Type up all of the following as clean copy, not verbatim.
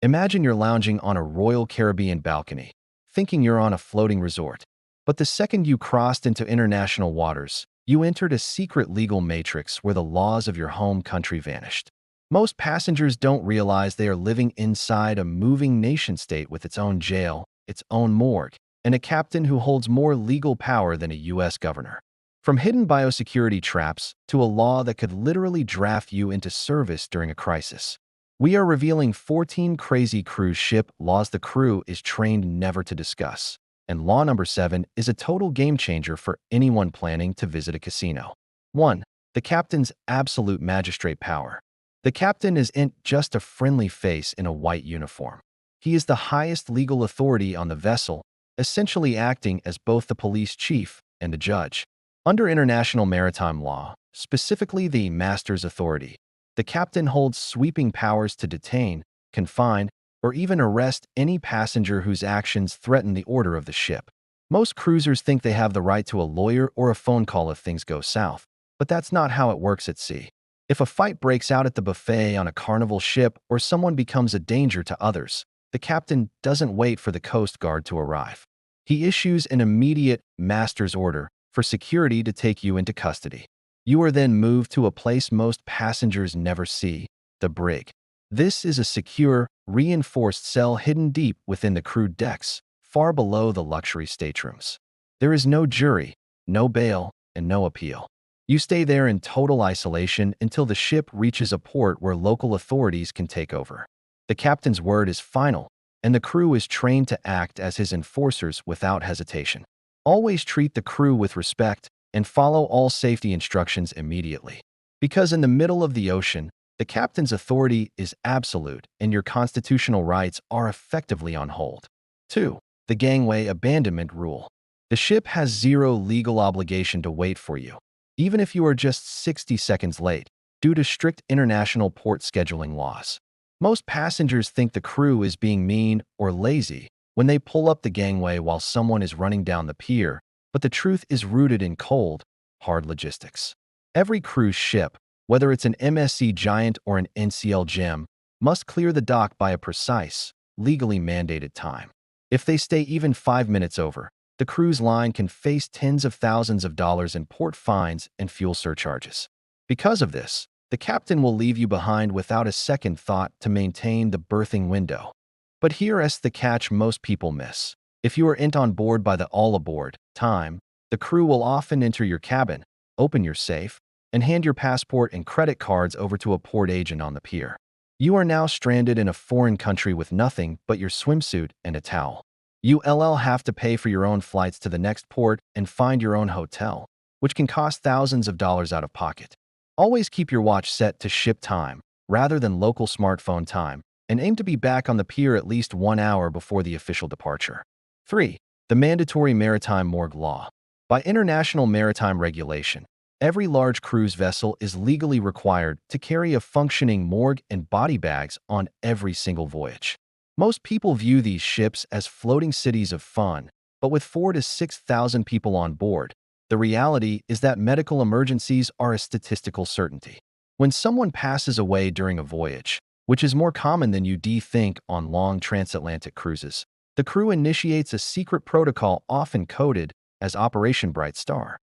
Imagine you're lounging on a Royal Caribbean balcony, thinking you're on a floating resort. But the second you crossed into international waters, you entered a secret legal matrix where the laws of your home country vanished. Most passengers don't realize they are living inside a moving nation-state with its own jail, its own morgue, and a captain who holds more legal power than a U.S. governor. From hidden biosecurity traps to a law that could literally draft you into service during a crisis. We are revealing 14 crazy cruise ship laws the crew is trained never to discuss. And law number 7 is a total game changer for anyone planning to visit a casino. 1. The captain's absolute magistrate power. The captain isn't just a friendly face in a white uniform. He is the highest legal authority on the vessel, essentially acting as both the police chief and the judge. Under international maritime law, specifically the master's authority, the captain holds sweeping powers to detain, confine, or even arrest any passenger whose actions threaten the order of the ship. Most cruisers think they have the right to a lawyer or a phone call if things go south, but that's not how it works at sea. If a fight breaks out at the buffet on a Carnival ship or someone becomes a danger to others, the captain doesn't wait for the Coast Guard to arrive. He issues an immediate master's order for security to take you into custody. You are then moved to a place most passengers never see, the brig. This is a secure, reinforced cell hidden deep within the crew decks, far below the luxury staterooms. There is no jury, no bail, and no appeal. You stay there in total isolation until the ship reaches a port where local authorities can take over. The captain's word is final, and the crew is trained to act as his enforcers without hesitation. Always treat the crew with respect and follow all safety instructions immediately. Because in the middle of the ocean, the captain's authority is absolute and your constitutional rights are effectively on hold. 2. The gangway abandonment rule. The ship has zero legal obligation to wait for you, even if you are just 60 seconds late, due to strict international port scheduling laws. Most passengers think the crew is being mean or lazy when they pull up the gangway while someone is running down the pier, but the truth is rooted in cold, hard logistics. Every cruise ship, whether it's an MSC Giant or an NCL Gem, must clear the dock by a precise, legally mandated time. If they stay even 5 minutes over, the cruise line can face tens of thousands of dollars in port fines and fuel surcharges. Because of this, the captain will leave you behind without a second thought to maintain the berthing window. But here's the catch most people miss. If you are on board by the all aboard time, the crew will often enter your cabin, open your safe, and hand your passport and credit cards over to a port agent on the pier. You are now stranded in a foreign country with nothing but your swimsuit and a towel. You'll have to pay for your own flights to the next port and find your own hotel, which can cost thousands of dollars out of pocket. Always keep your watch set to ship time rather than local smartphone time, and aim to be back on the pier at least 1 hour before the official departure. 3. The mandatory maritime morgue law. By international maritime regulation, every large cruise vessel is legally required to carry a functioning morgue and body bags on every single voyage. Most people view these ships as floating cities of fun, but with 4,000 to 6,000 people on board, the reality is that medical emergencies are a statistical certainty. When someone passes away during a voyage, which is more common than you think on long transatlantic cruises, the crew initiates a secret protocol often coded as Operation Bright Star.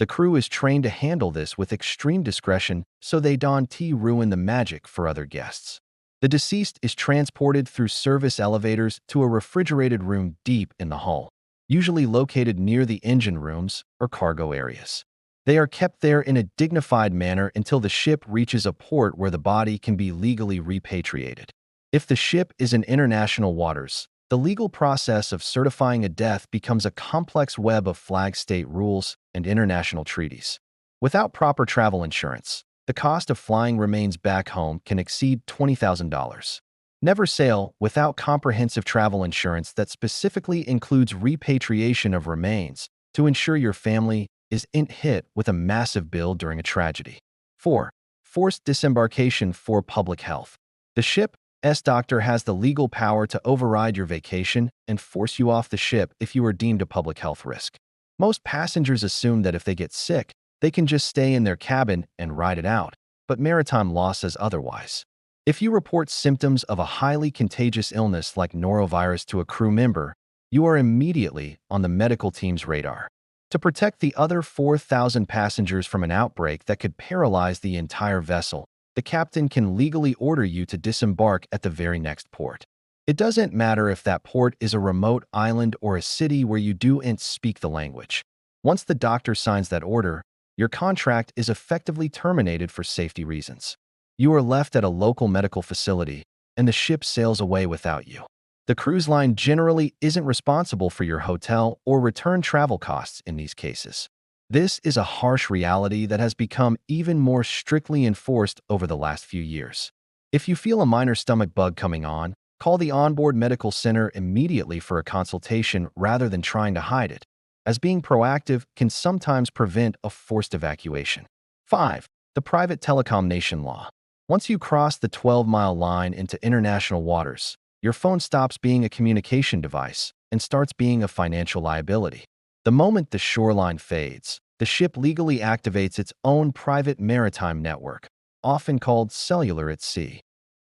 The crew is trained to handle this with extreme discretion so they don't ruin the magic for other guests. The deceased is transported through service elevators to a refrigerated room deep in the hull, usually located near the engine rooms or cargo areas. They are kept there in a dignified manner until the ship reaches a port where the body can be legally repatriated. If the ship is in international waters, the legal process of certifying a death becomes a complex web of flag state rules and international treaties. Without proper travel insurance, the cost of flying remains back home can exceed $20,000. Never sail without comprehensive travel insurance that specifically includes repatriation of remains to ensure your family isn't hit with a massive bill during a tragedy. 4. Forced disembarkation for public health. The ship's doctor has the legal power to override your vacation and force you off the ship if you are deemed a public health risk. Most passengers assume that if they get sick, they can just stay in their cabin and ride it out, but maritime law says otherwise. If you report symptoms of a highly contagious illness like norovirus to a crew member, you are immediately on the medical team's radar. To protect the other 4,000 passengers from an outbreak that could paralyze the entire vessel, the captain can legally order you to disembark at the very next port. It doesn't matter if that port is a remote island or a city where you don't speak the language. Once the doctor signs that order, your contract is effectively terminated for safety reasons. You are left at a local medical facility, and the ship sails away without you. The cruise line generally isn't responsible for your hotel or return travel costs in these cases. This is a harsh reality that has become even more strictly enforced over the last few years. If you feel a minor stomach bug coming on, call the onboard medical center immediately for a consultation rather than trying to hide it, as being proactive can sometimes prevent a forced evacuation. 5. The Private Telecom Nation Law. Once you cross the 12-mile line into international waters, your phone stops being a communication device and starts being a financial liability. The moment the shoreline fades, the ship legally activates its own private maritime network, often called cellular at sea.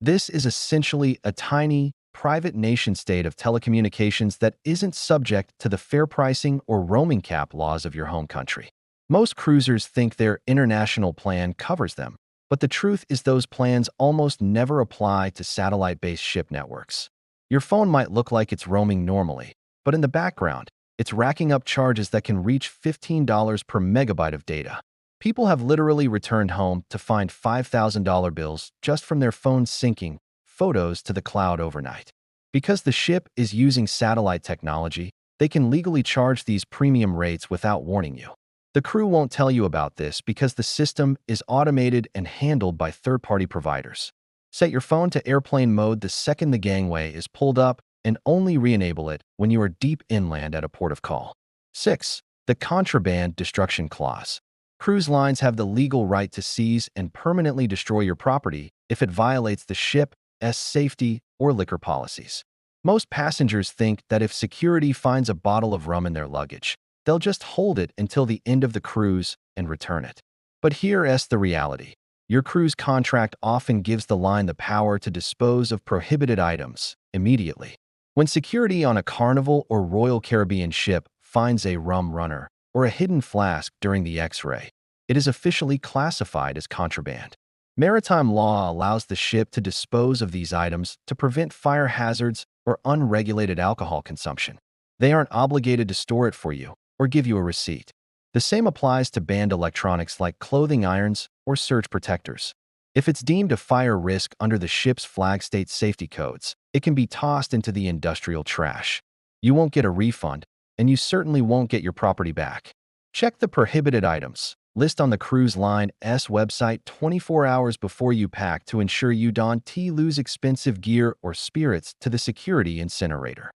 This is essentially a tiny, private nation-state of telecommunications that isn't subject to the fair pricing or roaming cap laws of your home country. Most cruisers think their international plan covers them, but the truth is those plans almost never apply to satellite-based ship networks. Your phone might look like it's roaming normally, but in the background, it's racking up charges that can reach $15 per megabyte of data. People have literally returned home to find $5,000 bills just from their phones syncing photos to the cloud overnight. Because the ship is using satellite technology, they can legally charge these premium rates without warning you. The crew won't tell you about this because the system is automated and handled by third-party providers. Set your phone to airplane mode the second the gangway is pulled up and only re-enable it when you are deep inland at a port of call. 6. The Contraband Destruction Clause. Cruise lines have the legal right to seize and permanently destroy your property if it violates the ship's safety or liquor policies. Most passengers think that if security finds a bottle of rum in their luggage, they'll just hold it until the end of the cruise and return it. But here's the reality. Your cruise contract often gives the line the power to dispose of prohibited items immediately. When security on a Carnival or Royal Caribbean ship finds a rum runner or a hidden flask during the X-ray, it is officially classified as contraband. Maritime law allows the ship to dispose of these items to prevent fire hazards or unregulated alcohol consumption. They aren't obligated to store it for you or give you a receipt. The same applies to banned electronics like clothing irons or surge protectors. If it's deemed a fire risk under the ship's flag state safety codes, it can be tossed into the industrial trash. You won't get a refund, and you certainly won't get your property back. Check the prohibited items list on the cruise line's website 24 hours before you pack to ensure you don't lose expensive gear or spirits to the security incinerator.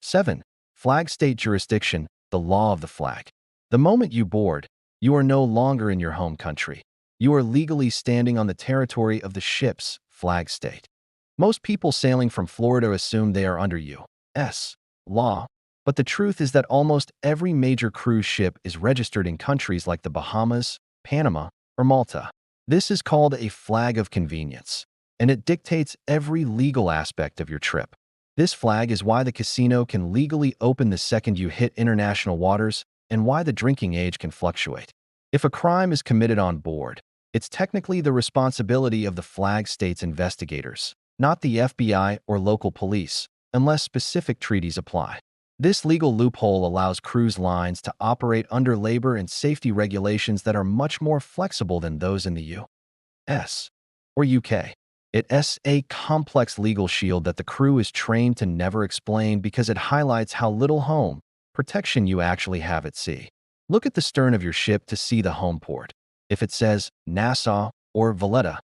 7. Flag state jurisdiction, the law of the flag. The moment you board, you are no longer in your home country. You are legally standing on the territory of the ship's flag state. Most people sailing from Florida assume they are under U.S. law, but the truth is that almost every major cruise ship is registered in countries like the Bahamas, Panama, or Malta. This is called a flag of convenience, and it dictates every legal aspect of your trip. This flag is why the casino can legally open the second you hit international waters and why the drinking age can fluctuate. If a crime is committed on board, it's technically the responsibility of the flag state's investigators, not the FBI or local police, unless specific treaties apply. This legal loophole allows cruise lines to operate under labor and safety regulations that are much more flexible than those in the U.S. or UK. It's a complex legal shield that the crew is trained to never explain because it highlights how little home protection you actually have at sea. Look at the stern of your ship to see the home port. If it says Nassau or Valletta,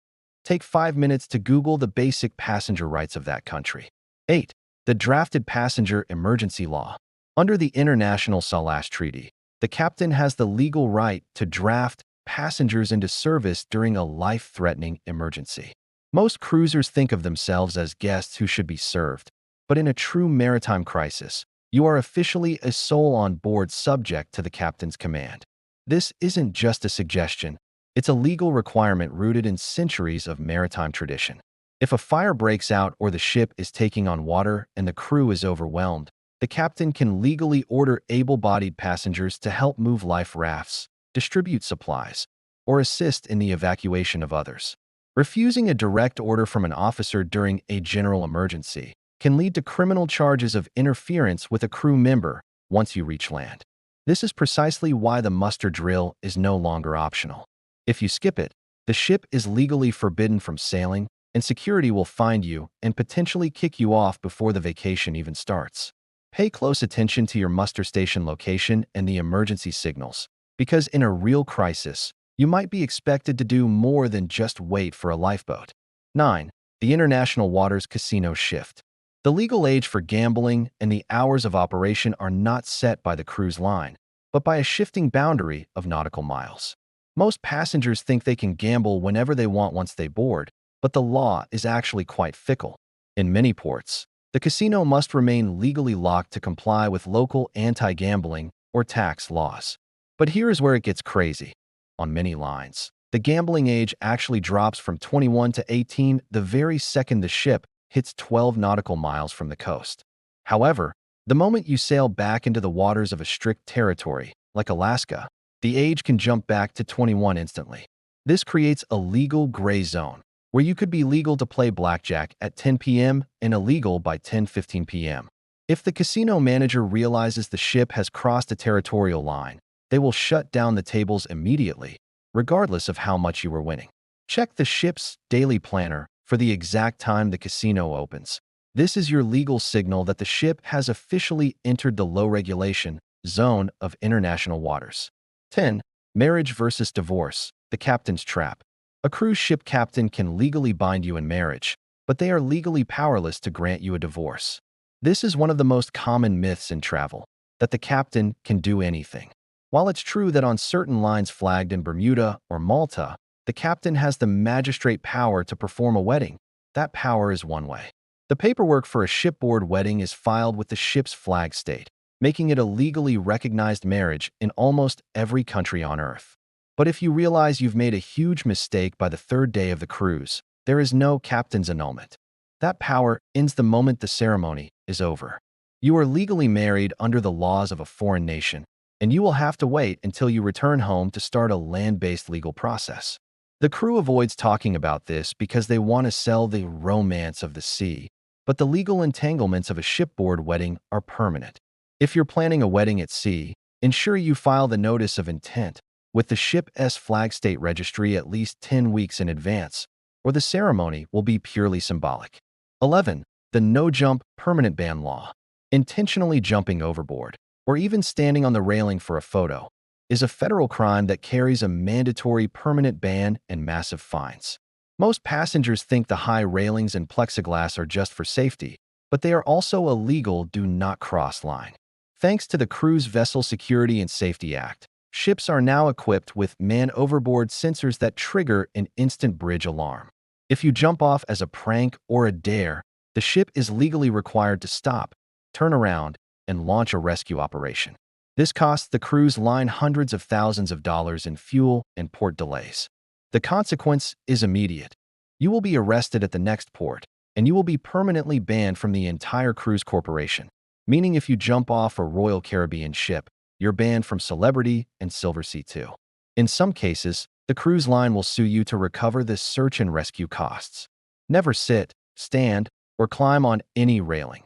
take 5 minutes to Google the basic passenger rights of that country. 8. The Drafted Passenger Emergency Law. Under the International SALAS Treaty, the captain has the legal right to draft passengers into service during a life-threatening emergency. Most cruisers think of themselves as guests who should be served, but in a true maritime crisis, you are officially a soul on board subject to the captain's command. This isn't just a suggestion, it's a legal requirement rooted in centuries of maritime tradition. If a fire breaks out or the ship is taking on water and the crew is overwhelmed, the captain can legally order able-bodied passengers to help move life rafts, distribute supplies, or assist in the evacuation of others. Refusing a direct order from an officer during a general emergency can lead to criminal charges of interference with a crew member once you reach land. This is precisely why the muster drill is no longer optional. If you skip it, the ship is legally forbidden from sailing, and security will find you and potentially kick you off before the vacation even starts. Pay close attention to your muster station location and the emergency signals, because in a real crisis, you might be expected to do more than just wait for a lifeboat. 9. The International Waters Casino Shift. The legal age for gambling and the hours of operation are not set by the cruise line, but by a shifting boundary of nautical miles. Most passengers think they can gamble whenever they want once they board, but the law is actually quite fickle. In many ports, the casino must remain legally locked to comply with local anti-gambling or tax laws. But here is where it gets crazy. On many lines, the gambling age actually drops from 21 to 18 the very second the ship hits 12 nautical miles from the coast. However, the moment you sail back into the waters of a strict territory, like Alaska, the age can jump back to 21 instantly. This creates a legal gray zone, where you could be legal to play blackjack at 10 p.m. and illegal by 10:15 p.m. If the casino manager realizes the ship has crossed a territorial line, they will shut down the tables immediately, regardless of how much you were winning. Check the ship's daily planner for the exact time the casino opens. This is your legal signal that the ship has officially entered the low-regulation zone of international waters. 10. Marriage versus divorce, the captain's trap. A cruise ship captain can legally bind you in marriage, but they are legally powerless to grant you a divorce. This is one of the most common myths in travel, that the captain can do anything. While it's true that on certain lines flagged in Bermuda or Malta, the captain has the magistrate power to perform a wedding, that power is one way. The paperwork for a shipboard wedding is filed with the ship's flag state, making it a legally recognized marriage in almost every country on Earth. But if you realize you've made a huge mistake by the third day of the cruise, there is no captain's annulment. That power ends the moment the ceremony is over. You are legally married under the laws of a foreign nation, and you will have to wait until you return home to start a land-based legal process. The crew avoids talking about this because they want to sell the romance of the sea, but the legal entanglements of a shipboard wedding are permanent. If you're planning a wedding at sea, ensure you file the notice of intent with the ship's flag state registry at least 10 weeks in advance, or the ceremony will be purely symbolic. 11. The no-jump permanent ban law. Intentionally jumping overboard, or even standing on the railing for a photo, is a federal crime that carries a mandatory permanent ban and massive fines. Most passengers think the high railings and plexiglass are just for safety, but they are also a legal do not cross line. Thanks to the Cruise Vessel Security and Safety Act, ships are now equipped with man-overboard sensors that trigger an instant bridge alarm. If you jump off as a prank or a dare, the ship is legally required to stop, turn around, and launch a rescue operation. This costs the cruise line hundreds of thousands of dollars in fuel and port delays. The consequence is immediate. You will be arrested at the next port, and you will be permanently banned from the entire cruise corporation, meaning if you jump off a Royal Caribbean ship, you're banned from Celebrity and Silversea too. In some cases, the cruise line will sue you to recover the search and rescue costs. Never sit, stand, or climb on any railing.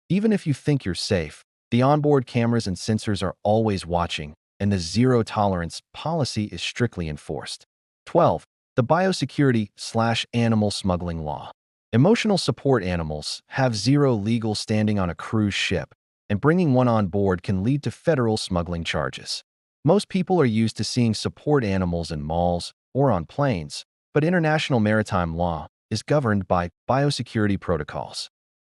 Even if you think you're safe, the onboard cameras and sensors are always watching, and the zero-tolerance policy is strictly enforced. 12. The biosecurity/animal smuggling law. Emotional support animals have zero legal standing on a cruise ship, and bringing one on board can lead to federal smuggling charges. Most people are used to seeing support animals in malls or on planes, but international maritime law is governed by biosecurity protocols.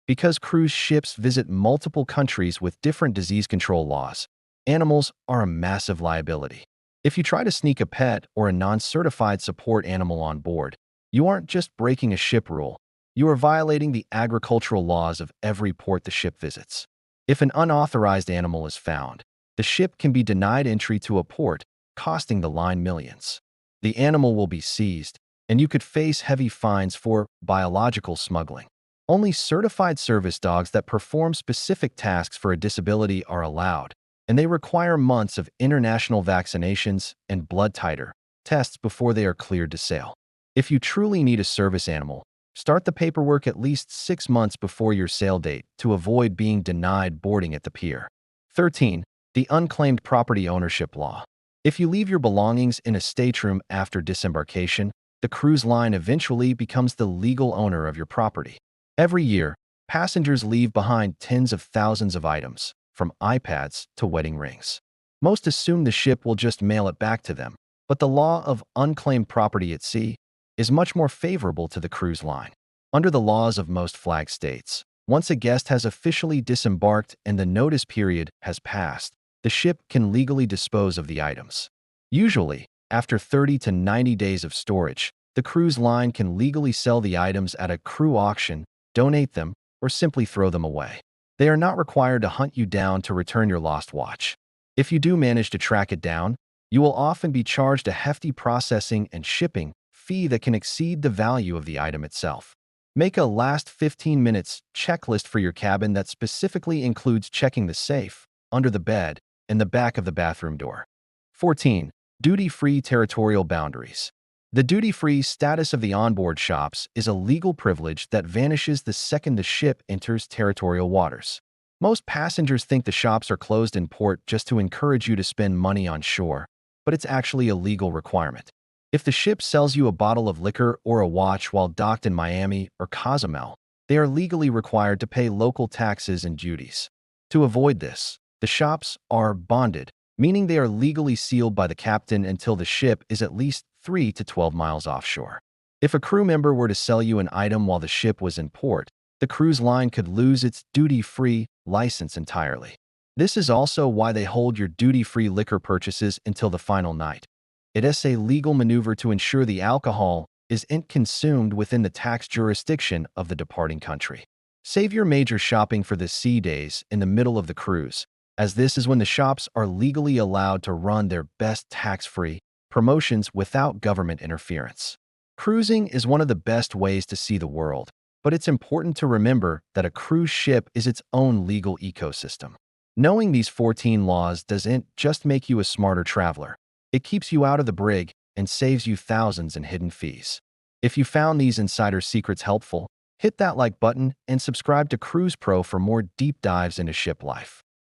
Because cruise ships visit multiple countries with different disease control laws, animals are a massive liability. If you try to sneak a pet or a non-certified support animal on board, you aren't just breaking a ship rule, you are violating the agricultural laws of every port the ship visits. If an unauthorized animal is found, the ship can be denied entry to a port, costing the line millions. The animal will be seized, and you could face heavy fines for biological smuggling. Only certified service dogs that perform specific tasks for a disability are allowed, and they require months of international vaccinations and blood titer tests before they are cleared to sail. If you truly need a service animal, start the paperwork at least 6 months before your sail date to avoid being denied boarding at the pier. 13. The unclaimed property ownership law. If you leave your belongings in a stateroom after disembarkation, the cruise line eventually becomes the legal owner of your property. Every year, passengers leave behind tens of thousands of items, from iPads to wedding rings. Most assume the ship will just mail it back to them, but the law of unclaimed property at sea is much more favorable to the cruise line. Under the laws of most flag states, once a guest has officially disembarked and the notice period has passed, the ship can legally dispose of the items. Usually, after 30 to 90 days of storage, the cruise line can legally sell the items at a crew auction, donate them, or simply throw them away. They are not required to hunt you down to return your lost watch. If you do manage to track it down, you will often be charged a hefty processing and shipping fee that can exceed the value of the item itself. Make a last 15 minutes checklist for your cabin that specifically includes checking the safe, under the bed, and the back of the bathroom door. 14. Duty-free territorial boundaries. The duty-free status of the onboard shops is a legal privilege that vanishes the second the ship enters territorial waters. Most passengers think the shops are closed in port just to encourage you to spend money on shore, but it's actually a legal requirement. If the ship sells you a bottle of liquor or a watch while docked in Miami or Cozumel, they are legally required to pay local taxes and duties. To avoid this, the shops are bonded, meaning they are legally sealed by the captain until the ship is at least 3 to 12 miles offshore. If a crew member were to sell you an item while the ship was in port, the cruise line could lose its duty-free license entirely. This is also why they hold your duty-free liquor purchases until the final night. It is a legal maneuver to ensure the alcohol isn't consumed within the tax jurisdiction of the departing country. Save your major shopping for the sea days in the middle of the cruise, as this is when the shops are legally allowed to run their best tax-free promotions without government interference. Cruising is one of the best ways to see the world, but it's important to remember that a cruise ship is its own legal ecosystem. Knowing these 14 laws doesn't just make you a smarter traveler. It keeps you out of the brig and saves you thousands in hidden fees. If you found these insider secrets helpful, hit that like button and subscribe to Cruise Pro for more deep dives into ship life.